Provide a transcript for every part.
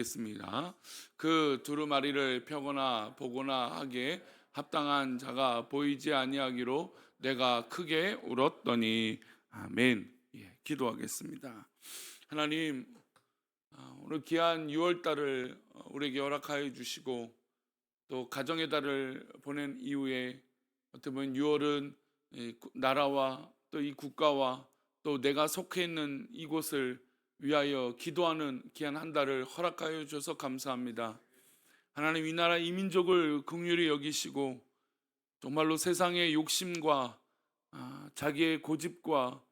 겠습니다. 그 두루마리를 펴거나 보거나 하기에 합당한 자가 보이지 아니하기로 내가 크게 울었더니. 아멘. 예, 기도하겠습니다. 하나님, 오늘 귀한 6월 달을 우리에게 허락하여 주시고 또 가정의 달을 보낸 이후에 어떻게 보면 6월은 나라와 또 이 국가와 또 내가 속해 있는 이곳을 위하여 기도하는 귀한 한 달을 허락하여 주셔서 감사합니다. 하나님, 이 나라 이 민족을 긍휼히 여기시고 정말로 세상의 욕심과 자기의 고집과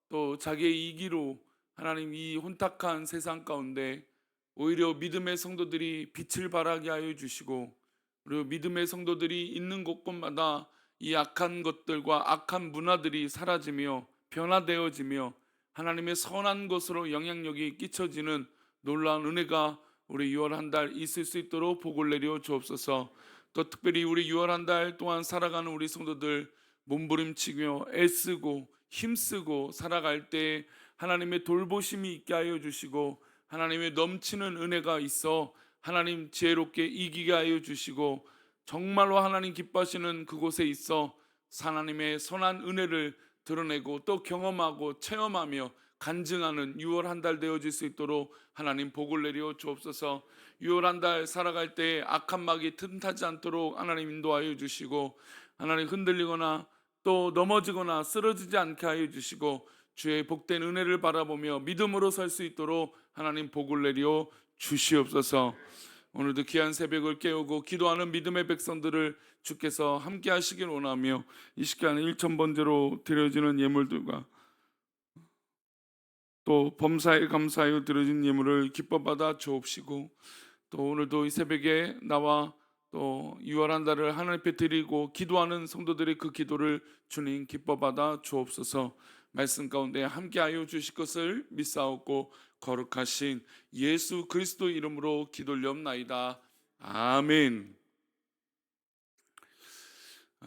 또 자기의 이기로 하나님 이 혼탁한 세상 가운데 오히려 믿음의 성도들이 빛을 발하게 하여 주시고, 그리고 믿음의 성도들이 있는 곳곳마다 이 악한 것들과 악한 문화들이 사라지며 변화되어지며 하나님의 선한 것으로 영향력이 끼쳐지는 놀라운 은혜가 우리 6월 한 달 있을 수 있도록 복을 내려 주옵소서. 또 특별히 우리 6월 한 달 동안 살아가는 우리 성도들 몸부림치며 애쓰고 힘쓰고 살아갈 때 하나님의 돌보심이 있게 하여 주시고 하나님의 넘치는 은혜가 있어 하나님 지혜롭게 이기게 하여 주시고 정말로 하나님 기뻐하시는 그곳에 있어 하나님의 선한 은혜를 드러내고 또 경험하고 체험하며 간증하는 6월 한 달 되어질 수 있도록 하나님 복을 내려 주옵소서. 6월 한 달 살아갈 때 악한 막이 틈타지 않도록 하나님 인도하여 주시고 하나님 흔들리거나 또 넘어지거나 쓰러지지 않게 하여 주시고 주의 복된 은혜를 바라보며 믿음으로 설 수 있도록 하나님 복을 내려 주시옵소서. 오늘도 귀한 새벽을 깨우고 기도하는 믿음의 백성들을 주께서 함께 하시길 원하며 이 시간에 1,000번제로 드려지는 예물들과 또 범사에 감사하여 드려진 예물을 기뻐 받아 주옵시고, 또 오늘도 이 새벽에 나와 또 6월 한 달을 하나님 앞에 드리고 기도하는 성도들의 그 기도를 주님 기뻐 받아 주옵소서. 말씀 가운데 함께하여 주실 것을 믿사옵고 거룩하신 예수 그리스도 이름으로 기도올리옵나이다. 아멘.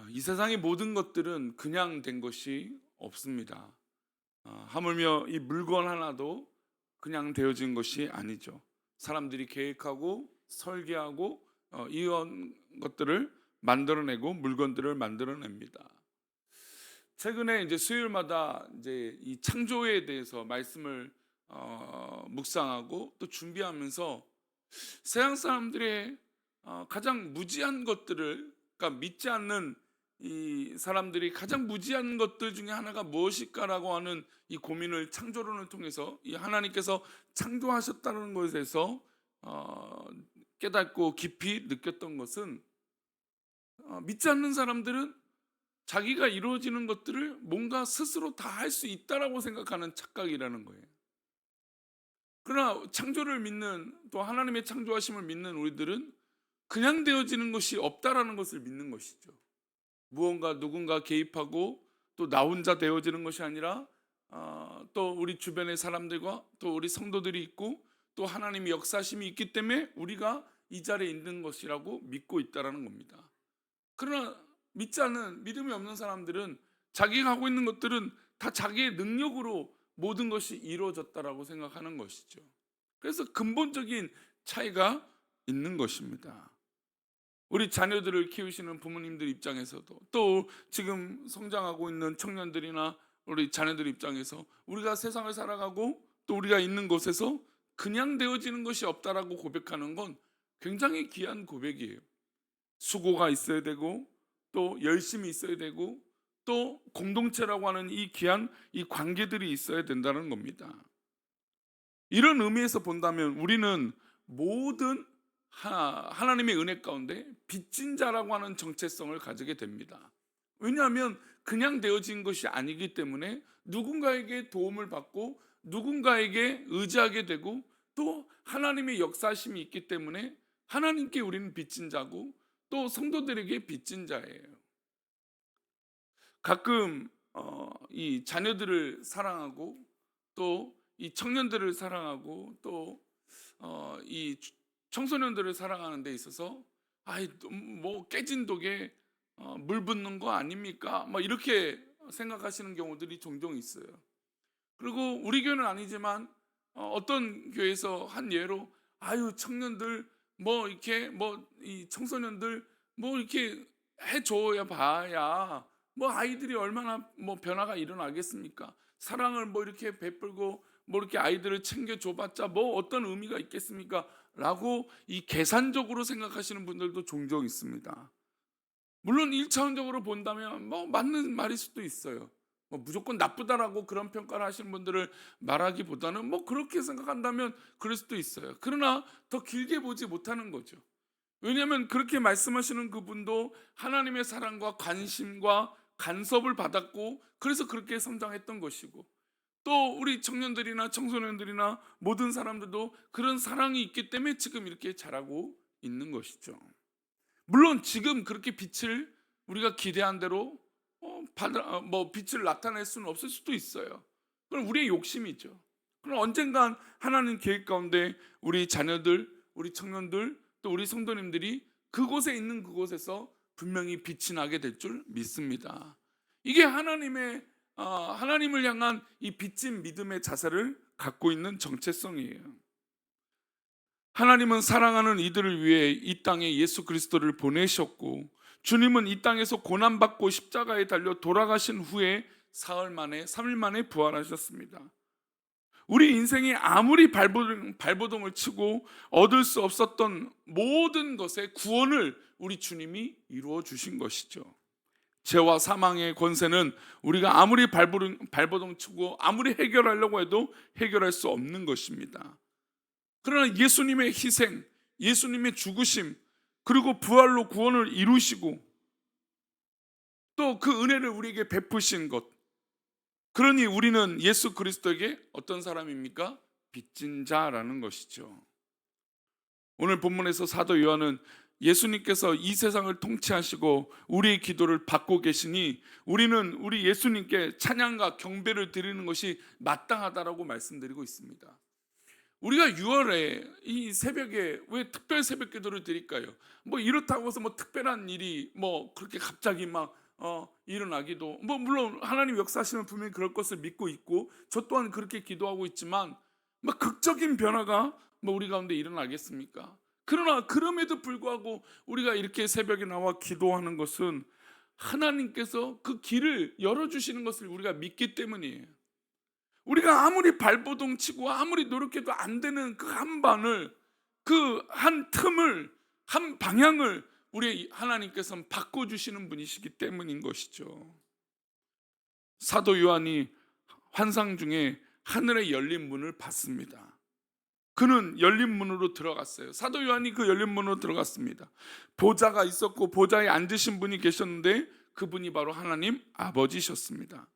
이 세상의 모든 것들은 그냥 된 것이 없습니다. 하물며 이 물건 하나도 그냥 되어진 것이 아니죠. 사람들이 계획하고 설계하고 이런 것들을 만들어내고 물건들을 만들어냅니다. 최근에 이제 수요일마다 이제 이 창조에 대해서 말씀을 묵상하고 또 준비하면서 세상 사람들의 가장 무지한 것들을, 그러니까 믿지 않는 이 사람들이 가장 무지한 것들 중에 하나가 무엇일까라고 하는 이 고민을 창조론을 통해서 이 하나님께서 창조하셨다는 것에서 깨닫고 깊이 느꼈던 것은, 믿지 않는 사람들은 자기가 이루어지는 것들을 뭔가 스스로 다 할 수 있다라고 생각하는 착각이라는 거예요. 그러나 창조를 믿는, 또 하나님의 창조하심을 믿는 우리들은 그냥 되어지는 것이 없다라는 것을 믿는 것이죠. 무언가 누군가 개입하고 또 나 혼자 되어지는 것이 아니라 또 우리 주변의 사람들과 또 우리 성도들이 있고 또 하나님의 역사심이 있기 때문에 우리가 이 자리에 있는 것이라고 믿고 있다라는 겁니다. 그러나 믿지 않는, 믿음이 없는 사람들은 자기가 하고 있는 것들은 다 자기의 능력으로 모든 것이 이루어졌다라고 생각하는 것이죠. 그래서 근본적인 차이가 있는 것입니다. 우리 자녀들을 키우시는 부모님들 입장에서도 또 지금 성장하고 있는 청년들이나 우리 자녀들 입장에서 우리가 세상을 살아가고 또 우리가 있는 곳에서 그냥 되어지는 것이 없다라고 고백하는 건 굉장히 귀한 고백이에요. 수고가 있어야 되고 또 열심이 있어야 되고 또 공동체라고 하는 이 귀한 이 관계들이 있어야 된다는 겁니다. 이런 의미에서 본다면 우리는 모든 하나님의 은혜 가운데 빚진 자라고 하는 정체성을 가지게 됩니다. 왜냐하면 그냥 되어진 것이 아니기 때문에 누군가에게 도움을 받고 누군가에게 의지하게 되고 또 하나님의 역사심이 있기 때문에 하나님께 우리는 빚진 자고 또 성도들에게 빚진 자예요. 가끔 이 자녀들을 사랑하고 또 이 청년들을 사랑하고 또 이 청소년들을 사랑하는 데 있어서 아이 뭐 깨진 독에 물 붓는 거 아닙니까? 막 이렇게 생각하시는 경우들이 종종 있어요. 그리고 우리 교회는 아니지만 어떤 교회에서 한 예로 아유 청년들 뭐 이렇게 뭐 이 청소년들 뭐 이렇게 해줘야 봐야 뭐 아이들이 얼마나 뭐 변화가 일어나겠습니까? 사랑을 뭐 이렇게 베풀고 뭐 이렇게 아이들을 챙겨줘봤자 뭐 어떤 의미가 있겠습니까? 라고 이 계산적으로 생각하시는 분들도 종종 있습니다. 물론 1차원적으로 본다면 뭐 맞는 말일 수도 있어요. 뭐 무조건 나쁘다라고 그런 평가를 하시는 분들을 말하기보다는 뭐 그렇게 생각한다면 그럴 수도 있어요. 그러나 더 길게 보지 못하는 거죠. 왜냐하면 그렇게 말씀하시는 그분도 하나님의 사랑과 관심과 간섭을 받았고 그래서 그렇게 성장했던 것이고, 또 우리 청년들이나 청소년들이나 모든 사람들도 그런 사랑이 있기 때문에 지금 이렇게 자라고 있는 것이죠. 물론 지금 그렇게 빛을 우리가 기대한 대로 뭐 빛을 나타낼 수는 없을 수도 있어요. 그건 우리의 욕심이죠. 그럼 언젠간 하나님 계획 가운데 우리 자녀들, 우리 청년들, 또 우리 성도님들이 그곳에 있는 그곳에서 분명히 빛이 나게 될 줄 믿습니다. 이게 하나님을 향한 이 빚진 믿음의 자세를 갖고 있는 정체성이에요. 하나님은 사랑하는 이들을 위해 이 땅에 예수 그리스도를 보내셨고, 주님은 이 땅에서 고난받고 십자가에 달려 돌아가신 후에 사흘 만에 3일 만에 부활하셨습니다. 우리 인생이 아무리 발버둥을 치고 얻을 수 없었던 모든 것의 구원을 우리 주님이 이루어 주신 것이죠. 죄와 사망의 권세는 우리가 아무리 발버둥 치고 아무리 해결하려고 해도 해결할 수 없는 것입니다. 그러나 예수님의 희생, 예수님의 죽으심, 그리고 부활로 구원을 이루시고 또 그 은혜를 우리에게 베푸신 것, 그러니 우리는 예수 그리스도에게 어떤 사람입니까? 빚진 자라는 것이죠. 오늘 본문에서 사도 요한은 예수님께서 이 세상을 통치하시고 우리의 기도를 받고 계시니 우리는 우리 예수님께 찬양과 경배를 드리는 것이 마땅하다라고 말씀드리고 있습니다. 우리가 6월에 이 새벽에 왜 특별 새벽 기도를 드릴까요? 뭐 이렇다고 해서 뭐 특별한 일이 뭐 그렇게 갑자기 막 일어나기도, 뭐 물론 하나님 역사하시면 분명히 그럴 것을 믿고 있고 저 또한 그렇게 기도하고 있지만 막 극적인 변화가 뭐 우리 가운데 일어나겠습니까? 그러나 그럼에도 불구하고 우리가 이렇게 새벽에 나와 기도하는 것은 하나님께서 그 길을 열어주시는 것을 우리가 믿기 때문이에요. 우리가 아무리 발버둥 치고 아무리 노력해도 안 되는 그 한 반을, 그 한 틈을, 한 방향을 우리 하나님께서는 바꿔주시는 분이시기 때문인 것이죠. 사도 요한이 환상 중에 하늘의 열린 문을 봤습니다. 그는 열린 문으로 들어갔어요. 사도 요한이 그 열린 문으로 들어갔습니다. 보좌가 있었고 보좌에 앉으신 분이 계셨는데 그분이 바로 하나님 아버지셨습니다.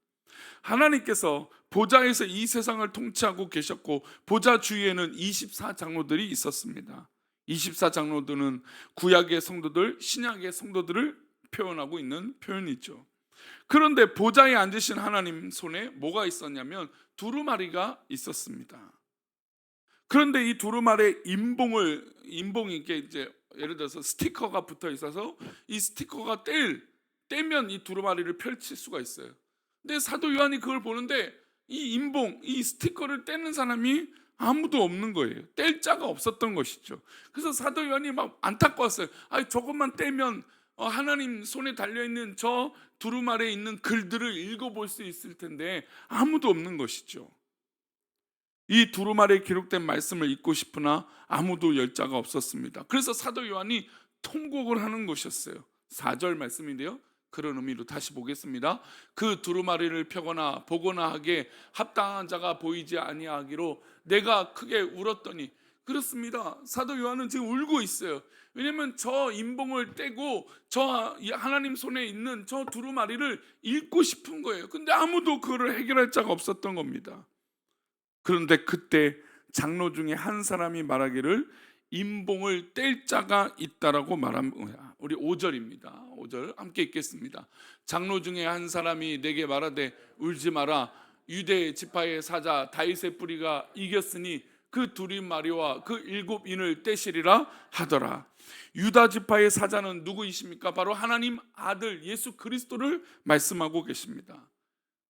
하나님께서 보좌에서 이 세상을 통치하고 계셨고 보좌 주위에는 24장로들이 있었습니다. 24장로들은 구약의 성도들, 신약의 성도들을 표현하고 있는 표현이죠. 그런데 보좌에 앉으신 하나님 손에 뭐가 있었냐면 두루마리가 있었습니다. 그런데 이 두루마리에 인봉이 이게 이제 예를 들어서 스티커가 붙어 있어서 이 스티커가 떼면 이 두루마리를 펼칠 수가 있어요. 근데 사도 요한이 그걸 보는데 이 스티커를 떼는 사람이 아무도 없는 거예요. 뗄 자가 없었던 것이죠. 그래서 사도 요한이 막 안타까웠어요. 저것만 떼면 하나님 손에 달려있는 저 두루마리에 있는 글들을 읽어볼 수 있을 텐데 아무도 없는 것이죠. 이 두루마리에 기록된 말씀을 읽고 싶으나 아무도 열 자가 없었습니다. 그래서 사도 요한이 통곡을 하는 것이었어요. 4절 말씀인데요, 그런 의미로 다시 보겠습니다. 그 두루마리를 펴거나 보거나 하게 합당한 자가 보이지 아니하기로 내가 크게 울었더니. 그렇습니다. 사도 요한은 지금 울고 있어요. 왜냐하면 저 인봉을 떼고 저 하나님 손에 있는 저 두루마리를 읽고 싶은 거예요. 근데 아무도 그거를 해결할 자가 없었던 겁니다. 그런데 그때 장로 중에 한 사람이 말하기를 인봉을 뗄 자가 있다라고 말한 거야. 우리 5절입니다. 5절 함께 읽겠습니다. 장로 중에 한 사람이 내게 말하되 울지 마라. 유대 지파의 사자 다윗의 뿌리가 이겼으니 그 두루마리와 그 7인을 떼시리라 하더라. 유다 지파의 사자는 누구이십니까? 바로 하나님 아들 예수 그리스도를 말씀하고 계십니다.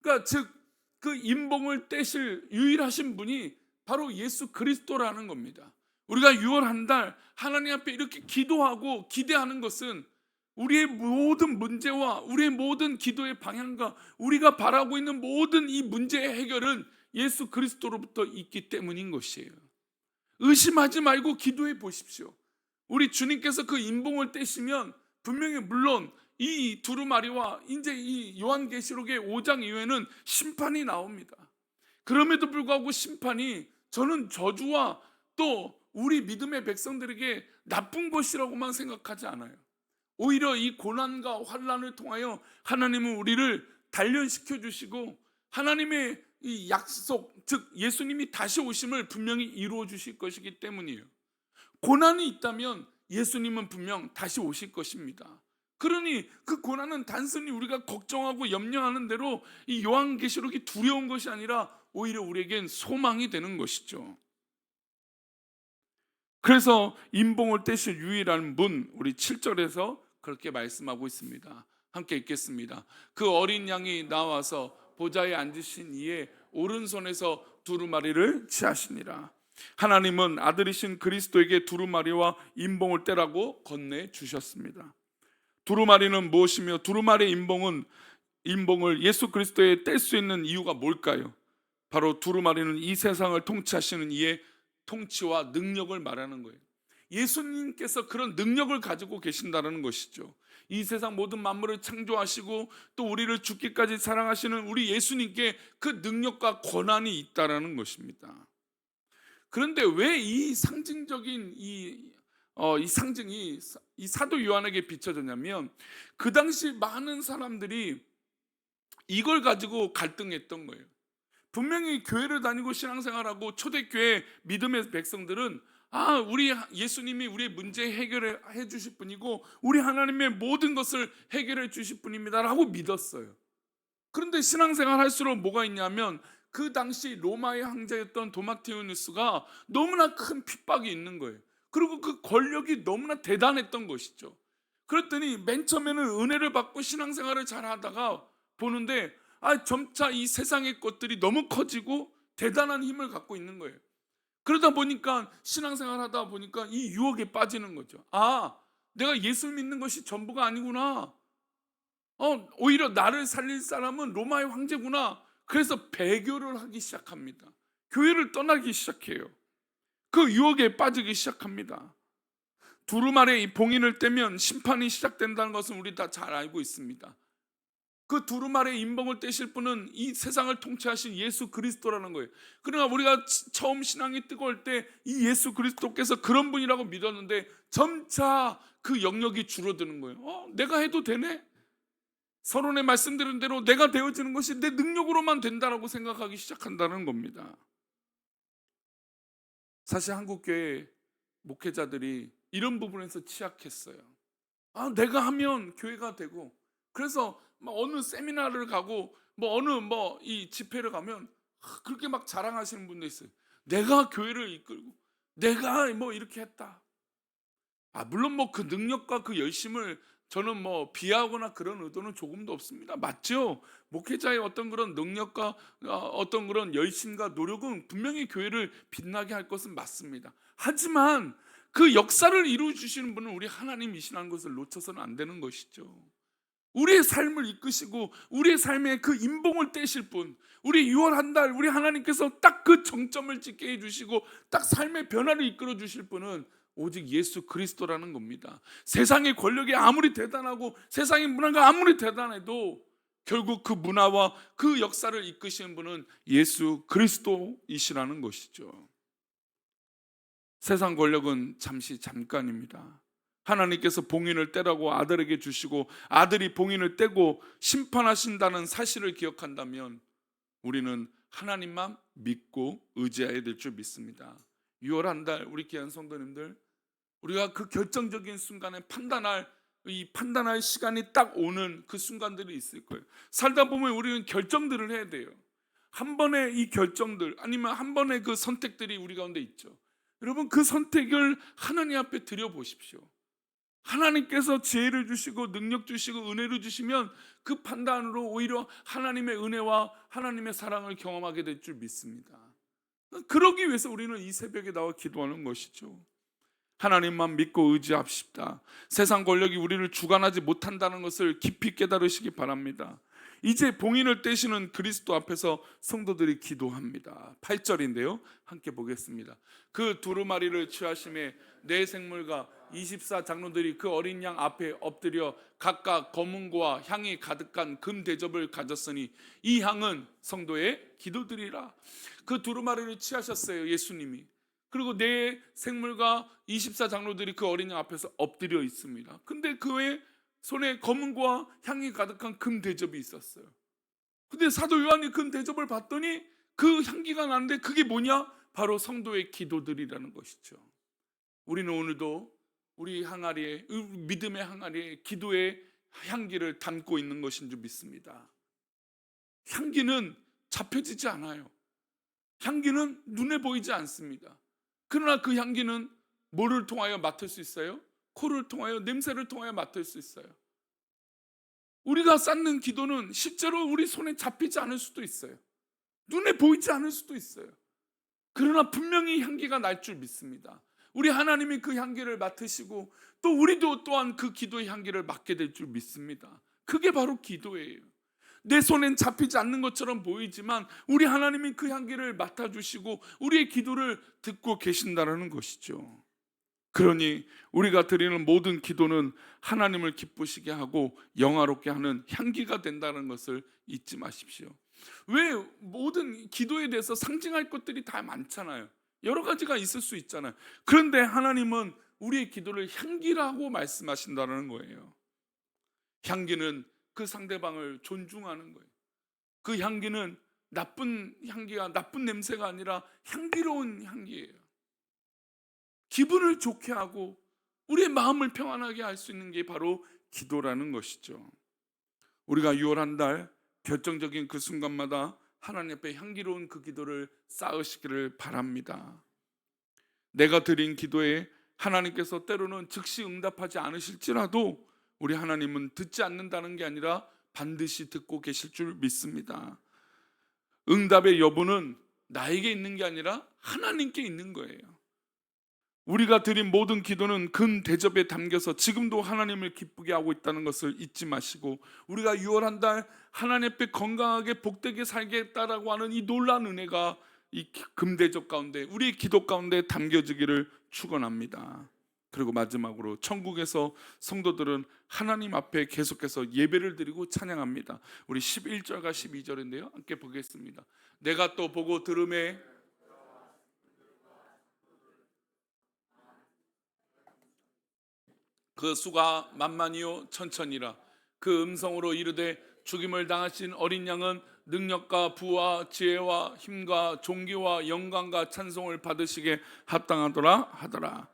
그러니까 즉 그 인봉을 떼실 유일하신 분이 바로 예수 그리스도라는 겁니다. 우리가 6월 한 달 하나님 앞에 이렇게 기도하고 기대하는 것은 우리의 모든 문제와 우리의 모든 기도의 방향과 우리가 바라고 있는 모든 이 문제의 해결은 예수 그리스도로부터 있기 때문인 것이에요. 의심하지 말고 기도해 보십시오. 우리 주님께서 그 인봉을 떼시면 분명히 물론 이 두루마리와 이제 이 요한계시록의 5장 이후에는 심판이 나옵니다. 그럼에도 불구하고 심판이 저는 저주와 또 우리 믿음의 백성들에게 나쁜 것이라고만 생각하지 않아요. 오히려 이 고난과 환난을 통하여 하나님은 우리를 단련시켜 주시고 하나님의 이 약속, 즉 예수님이 다시 오심을 분명히 이루어 주실 것이기 때문이에요. 고난이 있다면 예수님은 분명 다시 오실 것입니다. 그러니 그 고난은 단순히 우리가 걱정하고 염려하는 대로 이 요한계시록이 두려운 것이 아니라 오히려 우리에겐 소망이 되는 것이죠. 그래서 인봉을 떼실 유일한 문, 우리 7절에서 그렇게 말씀하고 있습니다. 함께 읽겠습니다. 그 어린 양이 나와서 보좌에 앉으신 이의 오른손에서 두루마리를 취하시니라. 하나님은 아들이신 그리스도에게 두루마리와 인봉을 떼라고 건네 주셨습니다. 두루마리는 무엇이며 두루마리 인봉을 예수 그리스도에 뗄 수 있는 이유가 뭘까요? 바로 두루마리는 이 세상을 통치하시는 이의 통치와 능력을 말하는 거예요. 예수님께서 그런 능력을 가지고 계신다는 것이죠. 이 세상 모든 만물을 창조하시고 또 우리를 죽기까지 사랑하시는 우리 예수님께 그 능력과 권한이 있다라는 것입니다. 그런데 왜 이 상징적인 이 상징이 이 사도 요한에게 비춰졌냐면 그 당시 많은 사람들이 이걸 가지고 갈등했던 거예요. 분명히 교회를 다니고 신앙생활하고 초대교회 믿음의 백성들은 우리 예수님이 우리의 문제 해결해 주실 분이고 우리 하나님의 모든 것을 해결해 주실 분입니다라고 믿었어요. 그런데 신앙생활 할수록 뭐가 있냐면 그 당시 로마의 황제였던 도마티우스가 너무나 큰 핍박이 있는 거예요. 그리고 그 권력이 너무나 대단했던 것이죠. 그랬더니 맨 처음에는 은혜를 받고 신앙생활을 잘 하다가 보는데 점차 이 세상의 것들이 너무 커지고 대단한 힘을 갖고 있는 거예요. 그러다 보니까 신앙생활 하다 보니까 이 유혹에 빠지는 거죠. 내가 예수 믿는 것이 전부가 아니구나. 오히려 나를 살릴 사람은 로마의 황제구나. 그래서 배교를 하기 시작합니다. 교회를 떠나기 시작해요. 그 유혹에 빠지기 시작합니다. 두루마리의 이 봉인을 떼면 심판이 시작된다는 것은 우리 다 잘 알고 있습니다. 그 두루마리의 인봉을 떼실 분은 이 세상을 통치하신 예수 그리스도라는 거예요. 그러나 우리가 처음 신앙이 뜨거울 때 이 예수 그리스도께서 그런 분이라고 믿었는데 점차 그 영역이 줄어드는 거예요. 내가 해도 되네? 서론에 말씀드린 대로 내가 되어지는 것이 내 능력으로만 된다라고 생각하기 시작한다는 겁니다. 사실 한국교회 목회자들이 이런 부분에서 취약했어요. 내가 하면 교회가 되고, 그래서 어느 세미나를 가고 어느 이 집회를 가면 그렇게 막 자랑하시는 분도 있어요. 내가 교회를 이끌고 내가 이렇게 했다. 물론 그 능력과 그 열심을 저는 비하하거나 그런 의도는 조금도 없습니다. 맞죠? 목회자의 어떤 그런 능력과 어떤 그런 열심과 노력은 분명히 교회를 빛나게 할 것은 맞습니다. 하지만 그 역사를 이루어 주시는 분은 우리 하나님이시라는 것을 놓쳐서는 안 되는 것이죠. 우리의 삶을 이끄시고 우리의 삶에 그 인봉을 떼실 분, 우리 6월 한 달 우리 하나님께서 딱 그 정점을 찍게 해주시고 딱 삶의 변화를 이끌어 주실 분은 오직 예수 그리스도라는 겁니다. 세상의 권력이 아무리 대단하고 세상의 문화가 아무리 대단해도 결국 그 문화와 그 역사를 이끄시는 분은 예수 그리스도이시라는 것이죠. 세상 권력은 잠깐입니다. 하나님께서 봉인을 떼라고 아들에게 주시고 아들이 봉인을 떼고 심판하신다는 사실을 기억한다면 우리는 하나님만 믿고 의지해야 될 줄 믿습니다. 6월 한 달 우리 귀한 성도님들, 우리가 그 결정적인 순간에 판단할 시간이 딱 오는 그 순간들이 있을 거예요. 살다 보면 우리는 결정들을 해야 돼요. 한 번의 이 결정들 아니면 한 번의 그 선택들이 우리 가운데 있죠. 여러분, 그 선택을 하나님 앞에 드려보십시오. 하나님께서 지혜를 주시고 능력 주시고 은혜를 주시면 그 판단으로 오히려 하나님의 은혜와 하나님의 사랑을 경험하게 될 줄 믿습니다. 그러기 위해서 우리는 이 새벽에 나와 기도하는 것이죠. 하나님만 믿고 의지합시다. 세상 권력이 우리를 주관하지 못한다는 것을 깊이 깨달으시기 바랍니다. 이제 봉인을 떼시는 그리스도 앞에서 성도들이 기도합니다. 8절인데요. 함께 보겠습니다. 그 두루마리를 취하심에 네 생물과 24 장로들이 그 어린 양 앞에 엎드려 각각 검은고와 향이 가득한 금 대접을 가졌으니 이 향은 성도의 기도들이라. 그 두루마리를 취하셨어요, 예수님이. 그리고 네 생물과 24 장로들이 그 어린 양 앞에서 엎드려 있습니다. 근데 그 외에 손에 검은고와 향이 가득한 금 대접이 있었어요. 근데 사도 요한이 금 대접을 봤더니 그 향기가 나는데 그게 뭐냐? 바로 성도의 기도들이라는 것이죠. 우리는 오늘도 우리 항아리에, 믿음의 항아리에 기도의 향기를 담고 있는 것인 줄 믿습니다. 향기는 잡혀지지 않아요. 향기는 눈에 보이지 않습니다. 그러나 그 향기는 뭐를 통하여 맡을 수 있어요? 코를 통하여, 냄새를 통하여 맡을 수 있어요. 우리가 쌓는 기도는 실제로 우리 손에 잡히지 않을 수도 있어요. 눈에 보이지 않을 수도 있어요. 그러나 분명히 향기가 날 줄 믿습니다. 우리 하나님이 그 향기를 맡으시고 또 우리도 또한 그 기도의 향기를 맡게 될 줄 믿습니다. 그게 바로 기도예요. 내 손엔 잡히지 않는 것처럼 보이지만 우리 하나님이 그 향기를 맡아주시고 우리의 기도를 듣고 계신다는 것이죠. 그러니 우리가 드리는 모든 기도는 하나님을 기쁘시게 하고 영화롭게 하는 향기가 된다는 것을 잊지 마십시오. 왜? 모든 기도에 대해서 상징할 것들이 다 많잖아요. 여러 가지가 있을 수 있잖아요. 그런데 하나님은 우리의 기도를 향기라고 말씀하신다는 거예요. 향기는 그 상대방을 존중하는 거예요. 그 향기는 나쁜 향기가, 나쁜 냄새가 아니라 향기로운 향기예요. 기분을 좋게 하고 우리의 마음을 평안하게 할 수 있는 게 바로 기도라는 것이죠. 우리가 6월 한 달 결정적인 그 순간마다 하나님 앞에 향기로운 그 기도를 쌓으시기를 바랍니다. 내가 드린 기도에 하나님께서 때로는 즉시 응답하지 않으실지라도 우리 하나님은 듣지 않는다는 게 아니라 반드시 듣고 계실 줄 믿습니다. 응답의 여부는 나에게 있는 게 아니라 하나님께 있는 거예요. 우리가 드린 모든 기도는 금 대접에 담겨서 지금도 하나님을 기쁘게 하고 있다는 것을 잊지 마시고, 우리가 6월 한 달 하나님 앞에 건강하게 복되게 살겠다라고 하는 이 놀라운 은혜가 이 금 대접 가운데, 우리의 기도 가운데 담겨지기를 축원합니다. 그리고 마지막으로 천국에서 성도들은 하나님 앞에 계속해서 예배를 드리고 찬양합니다. 우리 11절과 12절인데요, 함께 보겠습니다. 내가 또 보고 들음에 그 수가 만만이요 천천이라. 그 음성으로 이르되 죽임을 당하신 어린 양은 능력과 부와 지혜와 힘과 존귀와 영광과 찬송을 받으시게 합당하더라 하더라.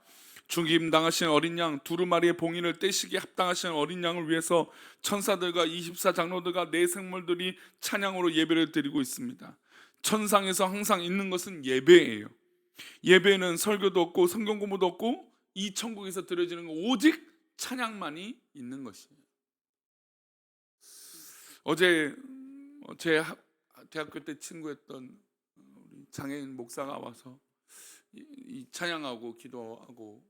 죽임 당하신 어린 양, 두루마리의 봉인을 떼시기에 합당하신 어린 양을 위해서 천사들과 24 장로들과 네 생물들이 찬양으로 예배를 드리고 있습니다. 천상에서 항상 있는 것은 예배예요. 예배는 설교도 없고 성경 공부도 없고 이 천국에서 드려지는 건 오직 찬양만이 있는 것이에요. 어제 제 대학교 때 친구였던 우리 장애인 목사가 와서 이 찬양하고 기도하고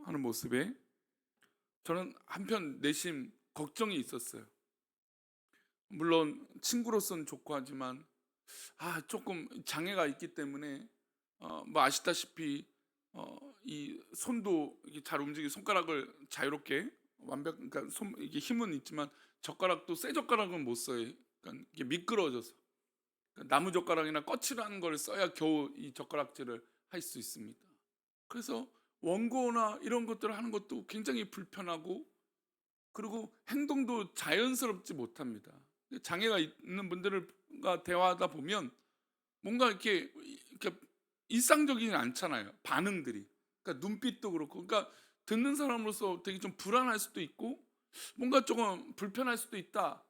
하는 모습에 저는 한편 내심 걱정이 있었어요. 물론 친구로서는 좋고 하지만 조금 장애가 있기 때문에 뭐 아시다시피 이 손도 잘 움직이고 손가락을 자유롭게 그러니까 이게 힘은 있지만 젓가락도 새 젓가락은 못 써요. 그러니까 이게 미끄러져서 나무 젓가락이나 거칠한 걸 써야 겨우 이 젓가락질을 할 수 있습니다. 그래서 원고나 이런 것들을 하는 것도 굉장히 불편하고, 그리고 행동도 자연스럽지 못합니다. 장애가 있는 분들과 대화하다 보면 뭔가 이렇게 일상적이지 않잖아요. 반응들이. 그러니까 눈빛도 그렇고, 그러니까 듣는 사람으로서 되게 좀 불안할 수도 있고 뭔가 조금 불편할 수도 있다.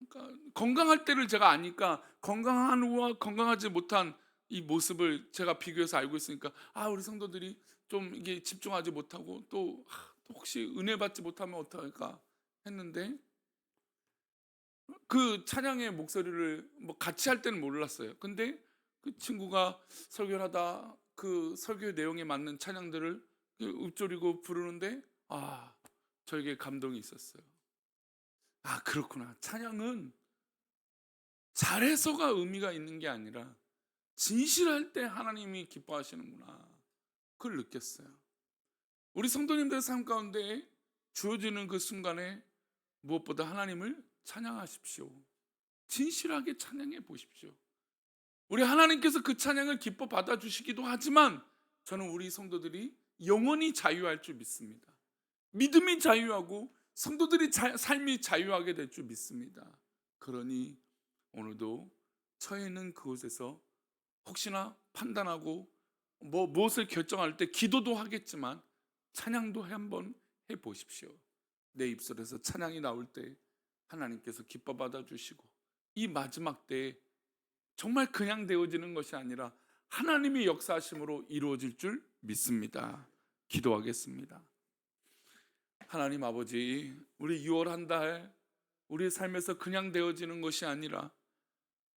그러니까 건강할 때를 제가 아니까 건강한 후와 건강하지 못한 이 모습을 제가 비교해서 알고 있으니까 우리 성도들이 좀 이게 집중하지 못하고 또 혹시 은혜 받지 못하면 어떡할까 했는데, 그 찬양의 목소리를 뭐 같이 할 때는 몰랐어요. 근데 그 친구가 설교를 하다 그 설교 내용에 맞는 찬양들을 읊조리고 부르는데 저에게 감동이 있었어요. 그렇구나. 찬양은 잘해서가 의미가 있는 게 아니라 진실할 때 하나님이 기뻐하시는구나. 그걸 느꼈어요. 우리 성도님들의 삶 가운데 주어지는 그 순간에 무엇보다 하나님을 찬양하십시오. 진실하게 찬양해 보십시오. 우리 하나님께서 그 찬양을 기뻐 받아주시기도 하지만 저는 우리 성도들이 영원히 자유할 줄 믿습니다. 믿음이 자유하고 성도들이 삶이 자유하게 될 줄 믿습니다. 그러니 오늘도 처해 있는 그곳에서 혹시나 판단하고 무엇을 결정할 때 기도도 하겠지만 찬양도 한번 해보십시오. 내 입술에서 찬양이 나올 때 하나님께서 기뻐 받아주시고 이 마지막 때에 정말 그냥 되어지는 것이 아니라 하나님의 역사하심으로 이루어질 줄 믿습니다. 기도하겠습니다. 하나님 아버지, 우리 6월 한 달 우리의 삶에서 그냥 되어지는 것이 아니라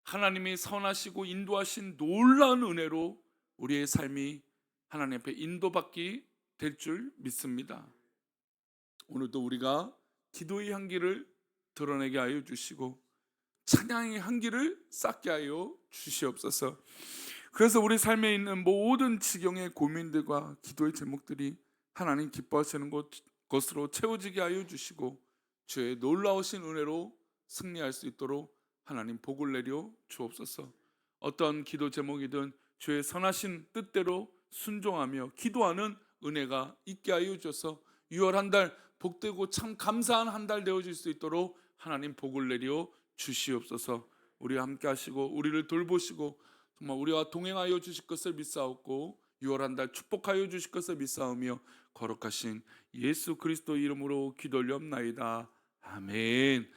하나님이 선하시고 인도하신 놀라운 은혜로 우리의 삶이 하나님 앞에 인도받기 될 줄 믿습니다. 오늘도 우리가 기도의 향기를 드러내게 하여 주시고 찬양의 향기를 쌓게 하여 주시옵소서. 그래서 우리 삶에 있는 모든 지경의 고민들과 기도의 제목들이 하나님 기뻐하시는 것으로 채워지게 하여 주시고 주의 놀라우신 은혜로 승리할 수 있도록 하나님 복을 내려 주옵소서. 어떤 기도 제목이든 주의 선하신 뜻대로 순종하며 기도하는 은혜가 있게 하여 주셔서 6월 한 달 복되고 참 감사한 한 달 되어질 수 있도록 하나님 복을 내려 주시옵소서. 우리와 함께 하시고 우리를 돌보시고 정말 우리와 동행하여 주실 것을 믿사옵고 6월 한 달 축복하여 주실 것을 믿사오며 거룩하신 예수 그리스도 이름으로 기도 올리옵나이다. 아멘.